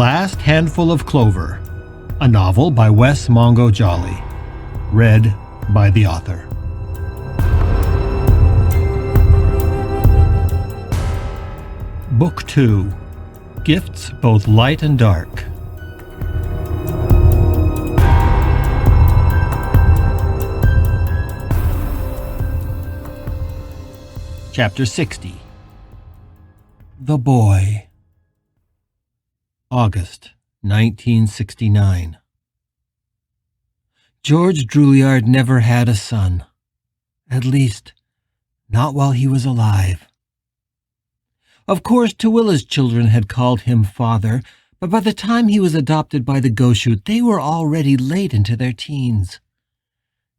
Last Handful of Clover, a novel by Wess Mongo Jolley, read by the author. Book 2, Gifts Both Light and Dark. Chapter 60. The Boy. August 1969. George Drouillard never had a son. At least, not while he was alive. Of course, Toowilla's children had called him father, but by the time he was adopted by the Goshute, they were already late into their teens.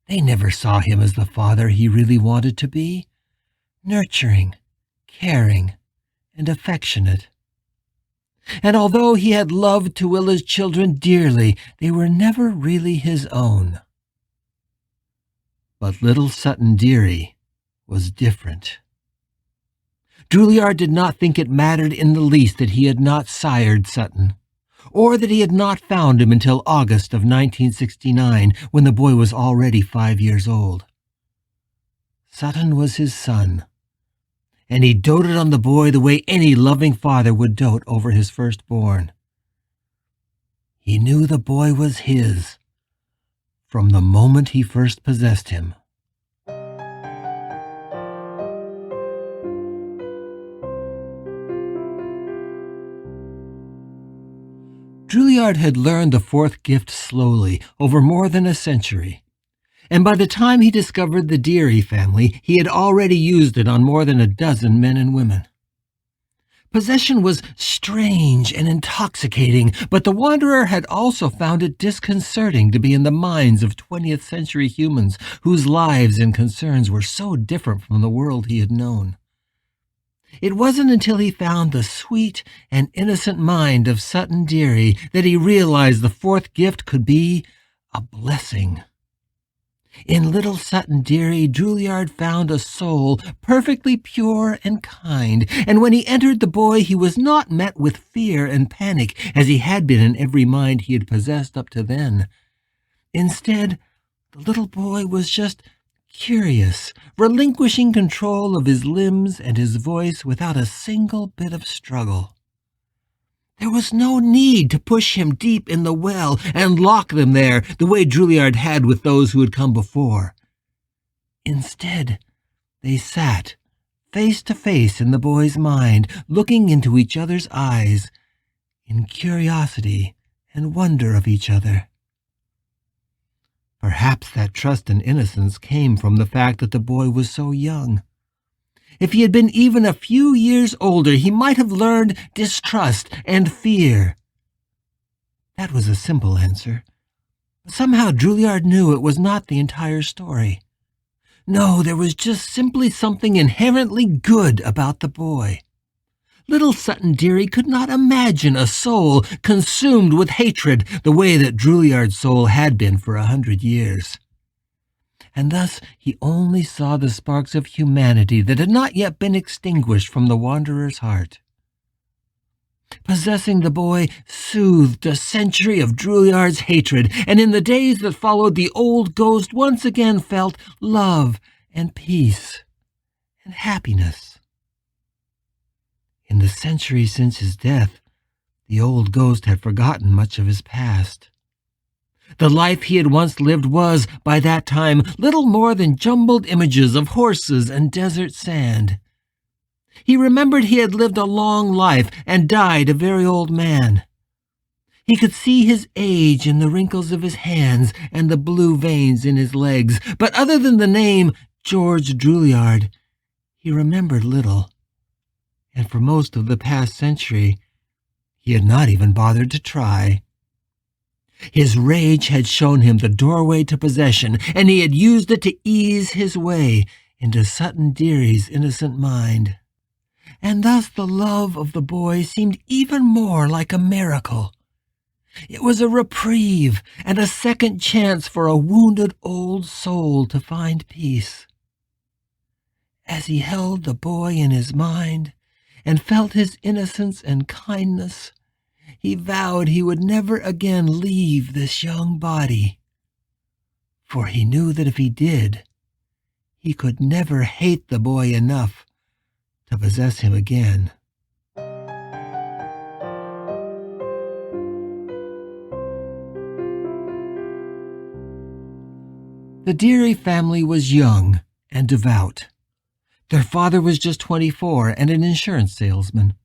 They never saw him as the father he really wanted to be. Nurturing, caring, and affectionate. And although he had loved Toowilla's children dearly, they were never really his own. But little Sutton Deary was different. Drouillard did not think it mattered in the least that he had not sired Sutton, or that he had not found him until August of 1969, when the boy was already 5 years old. Sutton was his son, and he doted on the boy the way any loving father would dote over his firstborn. He knew the boy was his from the moment he first possessed him. Drouillard had learned the fourth gift slowly, over more than a century. And by the time he discovered the Deary family, he had already used it on more than a dozen men and women. Possession was strange and intoxicating, but the Wanderer had also found it disconcerting to be in the minds of 20th century humans whose lives and concerns were so different from the world he had known. It wasn't until he found the sweet and innocent mind of Sutton Deary that he realized the fourth gift could be a blessing. In little Sutton Deary, Drouillard found a soul perfectly pure and kind, and when he entered the boy, he was not met with fear and panic, as he had been in every mind he had possessed up to then. Instead, the little boy was just curious, relinquishing control of his limbs and his voice without a single bit of struggle. There was no need to push him deep in the well and lock them there the way Drouillard had with those who had come before. Instead, they sat face to face in the boy's mind, looking into each other's eyes in curiosity and wonder of each other. Perhaps that trust and innocence came from the fact that the boy was so young. If he had been even a few years older, he might have learned distrust and fear. That was a simple answer. Somehow Drouillard knew it was not the entire story. No, there was just simply something inherently good about the boy. Little Sutton Deary could not imagine a soul consumed with hatred the way that Drouillard's soul had been for 100 years. And thus he only saw the sparks of humanity that had not yet been extinguished from the Wanderer's heart. Possessing the boy soothed a century of Drouillard's hatred, and in the days that followed, the old ghost once again felt love and peace and happiness. In the century since his death, the old ghost had forgotten much of his past. The life he had once lived was, by that time, little more than jumbled images of horses and desert sand. He remembered he had lived a long life and died a very old man. He could see his age in the wrinkles of his hands and the blue veins in his legs, but other than the name George Drouillard, he remembered little. And for most of the past century, he had not even bothered to try. His rage had shown him the doorway to possession, and he had used it to ease his way into Sutton Deary's innocent mind. And thus the love of the boy seemed even more like a miracle. It was a reprieve and a second chance for a wounded old soul to find peace. As he held the boy in his mind and felt his innocence and kindness, He vowed he would never again leave this young body, for he knew that if he did, he could never hate the boy enough to possess him again. The Deary family was young and devout. Their father was just 24 and an insurance salesman.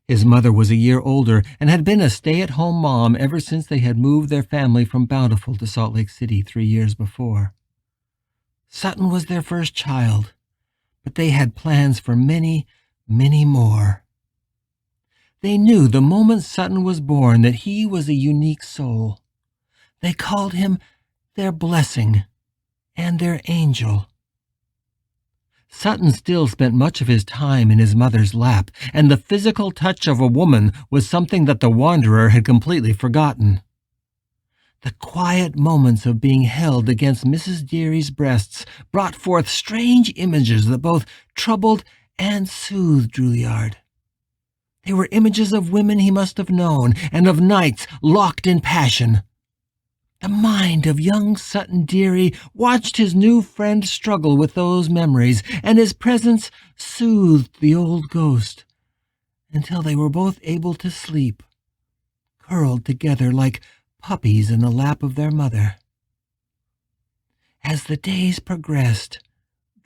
His mother was a year older and had been a stay-at-home mom ever since they had moved their family from Bountiful to Salt Lake City 3 years before. Sutton was their first child, but they had plans for many, many more. They knew the moment Sutton was born that he was a unique soul. They called him their blessing and their angel. Sutton still spent much of his time in his mother's lap, and the physical touch of a woman was something that the wanderer had completely forgotten. The quiet moments of being held against Mrs. Deary's breasts brought forth strange images that both troubled and soothed Juilliard. They were images of women he must have known, and of nights locked in passion. The mind of young Sutton Deary watched his new friend struggle with those memories, and his presence soothed the old ghost, until they were both able to sleep, curled together like puppies in the lap of their mother. As the days progressed,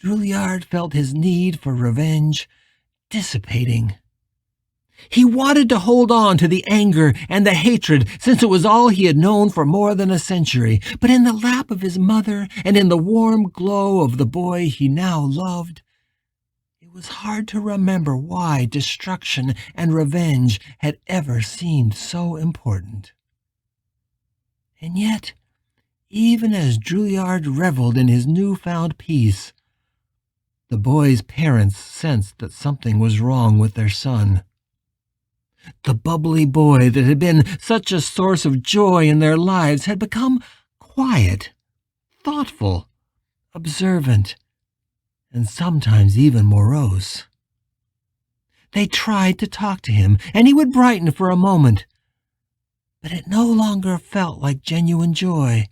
Juilliard felt his need for revenge dissipating. He wanted to hold on to the anger and the hatred, since it was all he had known for more than a century. But in the lap of his mother and in the warm glow of the boy he now loved, it was hard to remember why destruction and revenge had ever seemed so important. And yet, even as Juilliard reveled in his newfound peace, the boy's parents sensed that something was wrong with their son. The bubbly boy that had been such a source of joy in their lives had become quiet, thoughtful, observant, and sometimes even morose. They tried to talk to him, and he would brighten for a moment, but it no longer felt like genuine joy.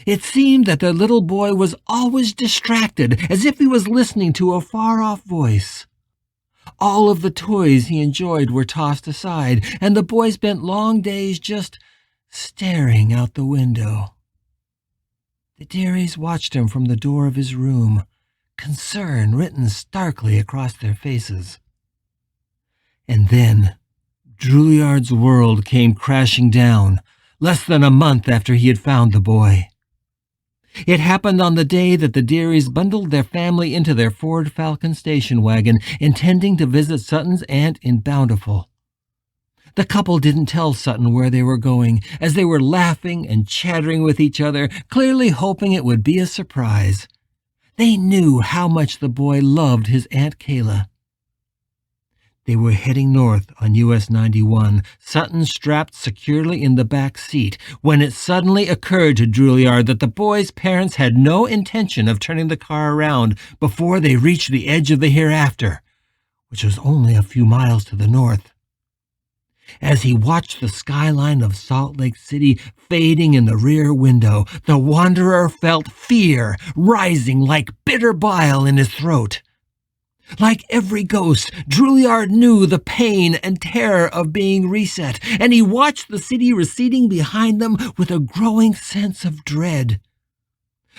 It seemed that their little boy was always distracted, as if he was listening to a far-off voice. All of the toys he enjoyed were tossed aside, and the boy spent long days just staring out the window. The Dearys watched him from the door of his room, concern written starkly across their faces. And then Juilliard's world came crashing down, less than a month after he had found the boy. It happened on the day that the Dearys bundled their family into their Ford Falcon station wagon, intending to visit Sutton's aunt in Bountiful. The couple didn't tell Sutton where they were going, as they were laughing and chattering with each other, clearly hoping it would be a surprise. They knew how much the boy loved his Aunt Kayla. They were heading north on US 91, Sutton strapped securely in the back seat, when it suddenly occurred to Juilliard that the boy's parents had no intention of turning the car around before they reached the edge of the hereafter, which was only a few miles to the north. As he watched the skyline of Salt Lake City fading in the rear window, the wanderer felt fear rising like bitter bile in his throat. Like every ghost, Juilliard knew the pain and terror of being reset, and he watched the city receding behind them with a growing sense of dread.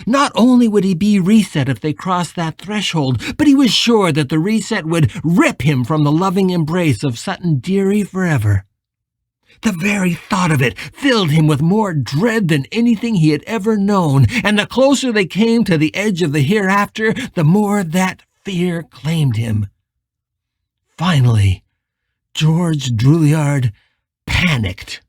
Not only would he be reset if they crossed that threshold, but he was sure that the reset would rip him from the loving embrace of Sutton Deary forever. The very thought of it filled him with more dread than anything he had ever known, and the closer they came to the edge of the hereafter, the more that fear claimed him. Finally, George Juilliard panicked.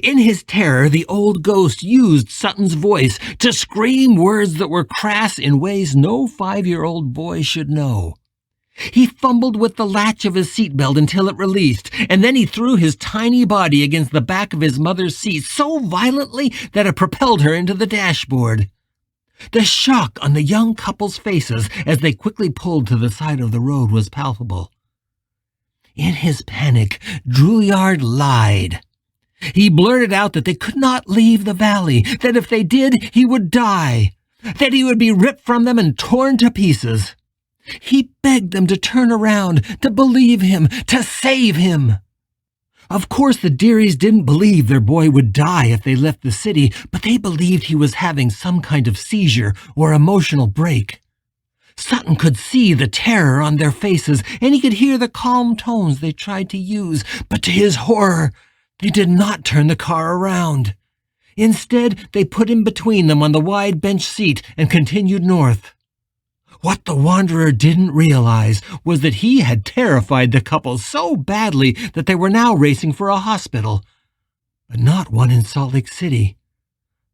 In his terror, the old ghost used Sutton's voice to scream words that were crass in ways no 5-year-old boy should know. He fumbled with the latch of his seatbelt until it released, and then he threw his tiny body against the back of his mother's seat so violently that it propelled her into the dashboard. The shock on the young couple's faces as they quickly pulled to the side of the road was palpable. In his panic, Drouillard lied. He blurted out that they could not leave the valley, that if they did, he would die, that he would be ripped from them and torn to pieces. He begged them to turn around, to believe him, to save him. Of course, the Dearys didn't believe their boy would die if they left the city, but they believed he was having some kind of seizure or emotional break. Sutton could see the terror on their faces, and he could hear the calm tones they tried to use, but to his horror, they did not turn the car around. Instead, they put him between them on the wide bench seat and continued north. What the Wanderer didn't realize was that he had terrified the couple so badly that they were now racing for a hospital, but not one in Salt Lake City.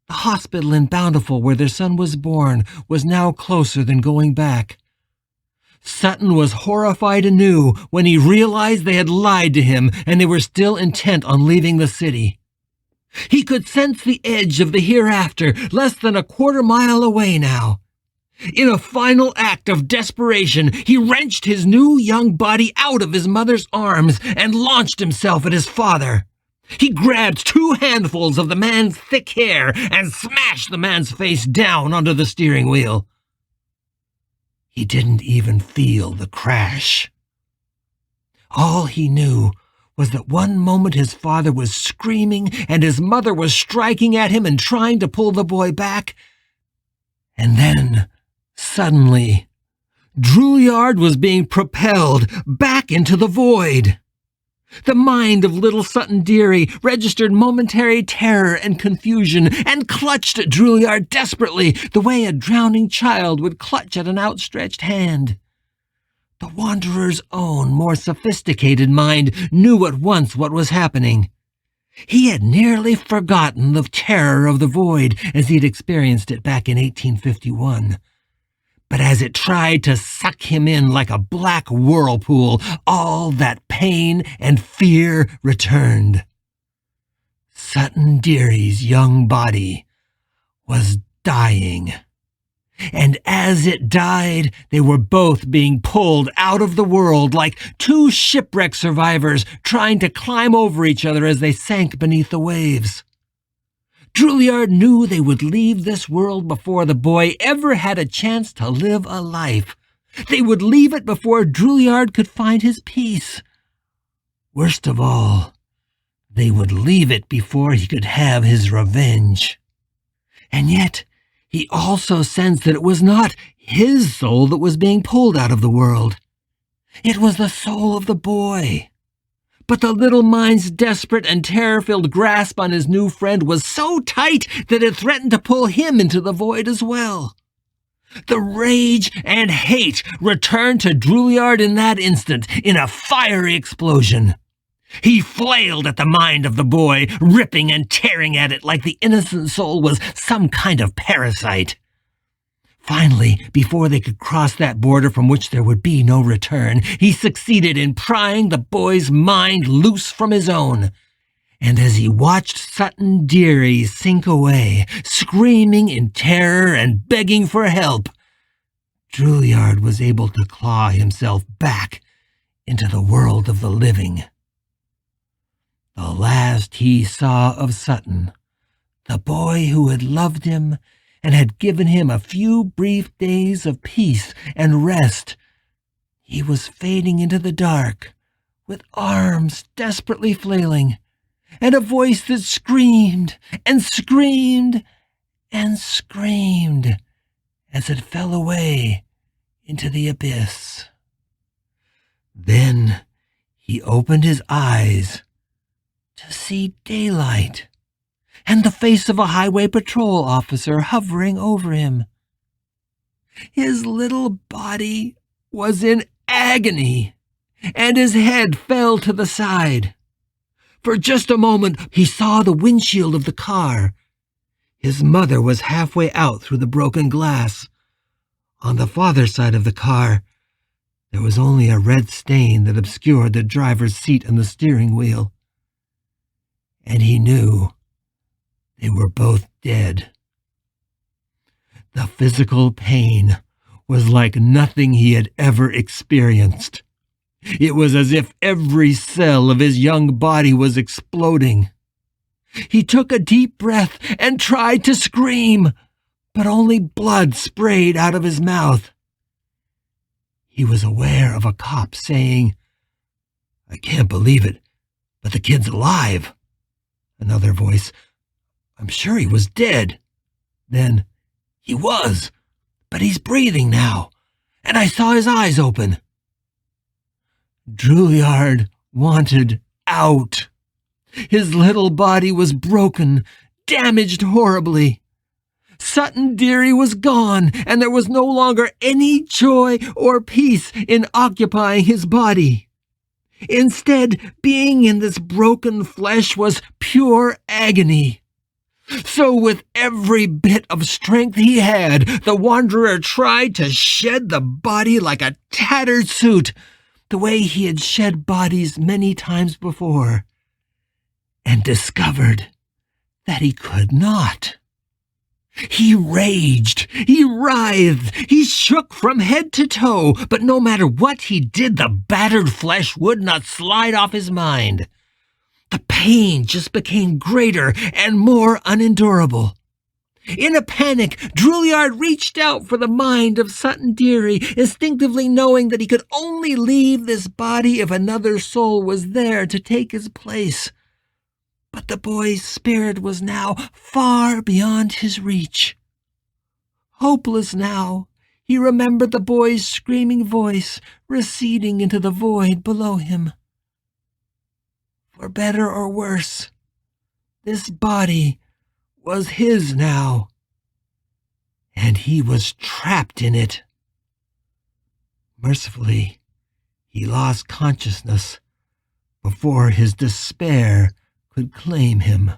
The hospital in Bountiful where their son was born was now closer than going back. Sutton was horrified anew when he realized they had lied to him and they were still intent on leaving the city. He could sense the edge of the hereafter less than a quarter-mile away now. In a final act of desperation, he wrenched his new young body out of his mother's arms and launched himself at his father. He grabbed 2 handfuls of the man's thick hair and smashed the man's face down onto the steering wheel. He didn't even feel the crash. All he knew was that one moment his father was screaming and his mother was striking at him and trying to pull the boy back. And then, suddenly, Drouillard was being propelled back into the void. The mind of little Sutton Deary registered momentary terror and confusion and clutched at Drouillard desperately, the way a drowning child would clutch at an outstretched hand. The Wanderer's own, more sophisticated mind knew at once what was happening. He had nearly forgotten the terror of the void as he had experienced it back in 1851. But as it tried to suck him in like a black whirlpool, all that pain and fear returned. Sutton Deary's young body was dying. And as it died, they were both being pulled out of the world like 2 shipwreck survivors trying to climb over each other as they sank beneath the waves. Drouillard knew they would leave this world before the boy ever had a chance to live a life. They would leave it before Drouillard could find his peace. Worst of all, they would leave it before he could have his revenge. And yet, he also sensed that it was not his soul that was being pulled out of the world. It was the soul of the boy. But the little mind's desperate and terror-filled grasp on his new friend was so tight that it threatened to pull him into the void as well. The rage and hate returned to Drouillard in that instant, in a fiery explosion. He flailed at the mind of the boy, ripping and tearing at it like the innocent soul was some kind of parasite. Finally, before they could cross that border from which there would be no return, he succeeded in prying the boy's mind loose from his own. And as he watched Sutton Deary sink away, screaming in terror and begging for help, Drouillard was able to claw himself back into the world of the living. The last he saw of Sutton, the boy who had loved him and had given him a few brief days of peace and rest, he was fading into the dark, with arms desperately flailing, and a voice that screamed and screamed and screamed as it fell away into the abyss. Then he opened his eyes to see daylight and the face of a highway patrol officer hovering over him. His little body was in agony, and his head fell to the side. For just a moment, he saw the windshield of the car. His mother was halfway out through the broken glass. On the farther side of the car, there was only a red stain that obscured the driver's seat and the steering wheel. And he knew they were both dead. The physical pain was like nothing he had ever experienced. It was as if every cell of his young body was exploding. He took a deep breath and tried to scream, but only blood sprayed out of his mouth. He was aware of a cop saying, "I can't believe it, but the kid's alive." Another voice, "I'm sure he was dead." Then, "He was, but he's breathing now, and I saw his eyes open." Drouillard wanted out. His little body was broken, damaged horribly. Sutton Deary was gone, and there was no longer any joy or peace in occupying his body. Instead, being in this broken flesh was pure agony. So with every bit of strength he had, the wanderer tried to shed the body like a tattered suit, the way he had shed bodies many times before, and discovered that he could not. He raged, he writhed, he shook from head to toe, but no matter what he did, the battered flesh would not slide off his mind. The pain just became greater and more unendurable. In a panic, Drouillard reached out for the mind of Sutton Deary, instinctively knowing that he could only leave this body if another soul was there to take his place. But the boy's spirit was now far beyond his reach. Hopeless now, he remembered the boy's screaming voice receding into the void below him. For better or worse, this body was his now, and he was trapped in it. Mercifully, he lost consciousness before his despair could claim him.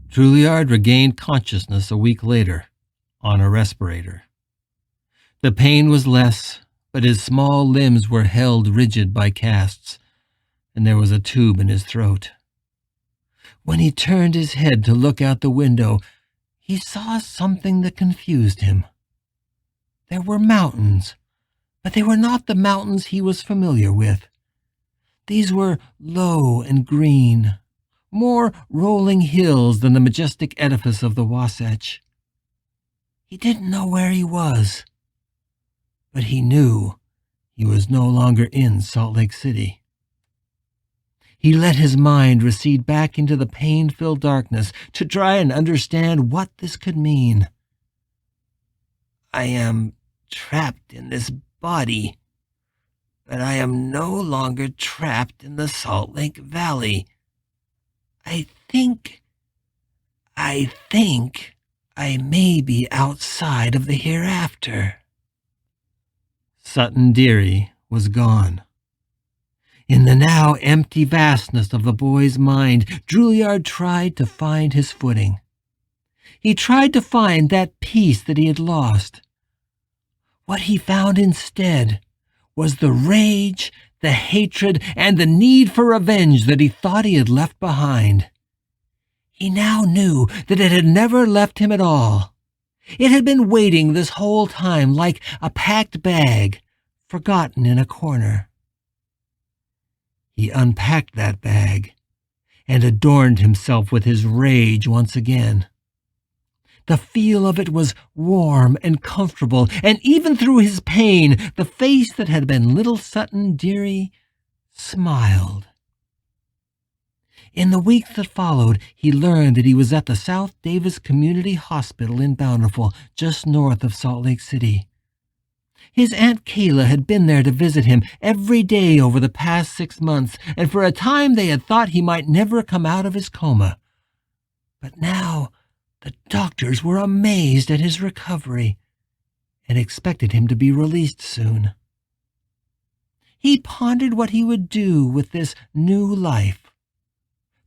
Drouillard regained consciousness a week later, on a respirator. The pain was less, but his small limbs were held rigid by casts, and there was a tube in his throat. When he turned his head to look out the window, he saw something that confused him. There were mountains, but they were not the mountains he was familiar with. These were low and green, more rolling hills than the majestic edifice of the Wasatch. He didn't know where he was, but he knew he was no longer in Salt Lake City. He let his mind recede back into the pain-filled darkness to try and understand what this could mean. I am trapped in this body, but I am no longer trapped in the Salt Lake Valley. I think I may be outside of the hereafter. Sutton Deary was gone. In the now empty vastness of the boy's mind, Drouillard tried to find his footing. He tried to find that peace that he had lost. What he found instead was the rage, the hatred, and the need for revenge that he thought he had left behind. He now knew that it had never left him at all. It had been waiting this whole time like a packed bag, forgotten in a corner. He unpacked that bag and adorned himself with his rage once again. The feel of it was warm and comfortable, and even through his pain, the face that had been little Sutton Deary smiled. In the weeks that followed, he learned that he was at the South Davis Community Hospital in Bountiful, just north of Salt Lake City. His Aunt Kayla had been there to visit him every day over the past 6 months, and for a time they had thought he might never come out of his coma. But now the doctors were amazed at his recovery and expected him to be released soon. He pondered what he would do with this new life.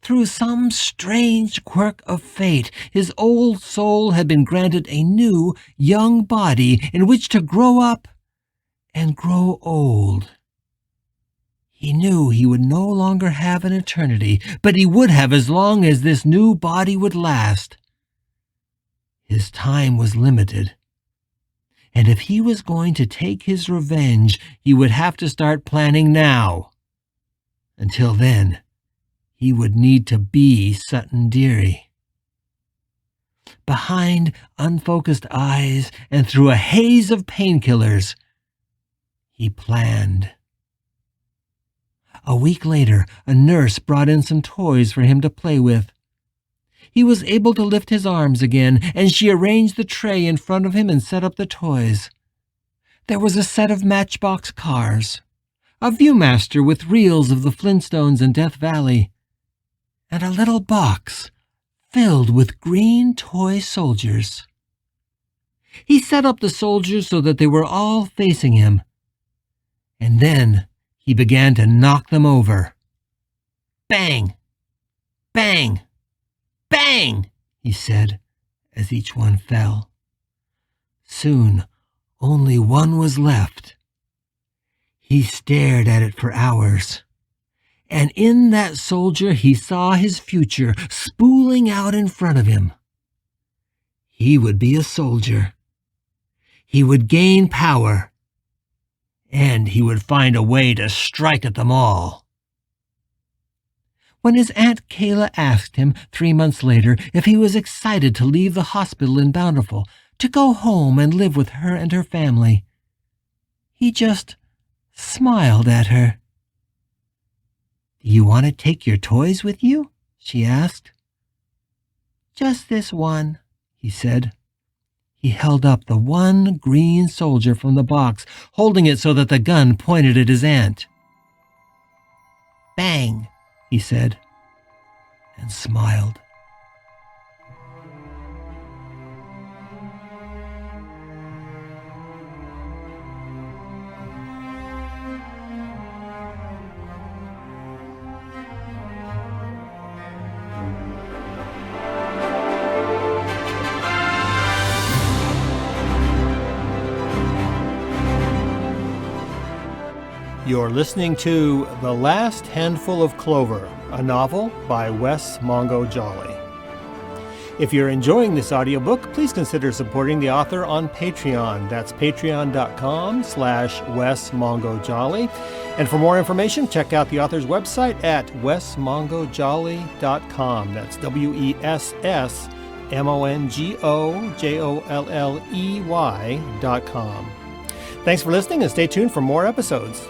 Through some strange quirk of fate, his old soul had been granted a new, young body in which to grow up and grow old. He knew he would no longer have an eternity, but he would have as long as this new body would last. His time was limited, and if he was going to take his revenge, he would have to start planning now. Until then, he would need to be Sutton Deary. Behind unfocused eyes and through a haze of painkillers, he planned. A week later, a nurse brought in some toys for him to play with. He was able to lift his arms again, and she arranged the tray in front of him and set up the toys. There was a set of Matchbox cars, a Viewmaster with reels of the Flintstones and Death Valley, and a little box filled with green toy soldiers. He set up the soldiers so that they were all facing him, and then he began to knock them over. Bang! Bang! Bang! He said, as each one fell. Soon, only one was left. He stared at it for hours, and in that soldier he saw his future spooling out in front of him. He would be a soldier. He would gain power, and he would find a way to strike at them all. When his Aunt Kayla asked him 3 months later if he was excited to leave the hospital in Bountiful, to go home and live with her and her family, he just smiled at her. "Do you want to take your toys with you?" she asked. "Just this one," he said. He held up the one green soldier from the box, holding it so that the gun pointed at his aunt. "Bang," he said, and smiled. You're listening to The Last Handful of Clover, a novel by Wess Mongo Jolley. If you're enjoying this audiobook, please consider supporting the author on Patreon. That's patreon.com/Wess Mongo Jolley. And for more information, check out the author's website at wessmongojolley.com. That's WESSMONGOJOLLEY.com. Thanks for listening, and stay tuned for more episodes.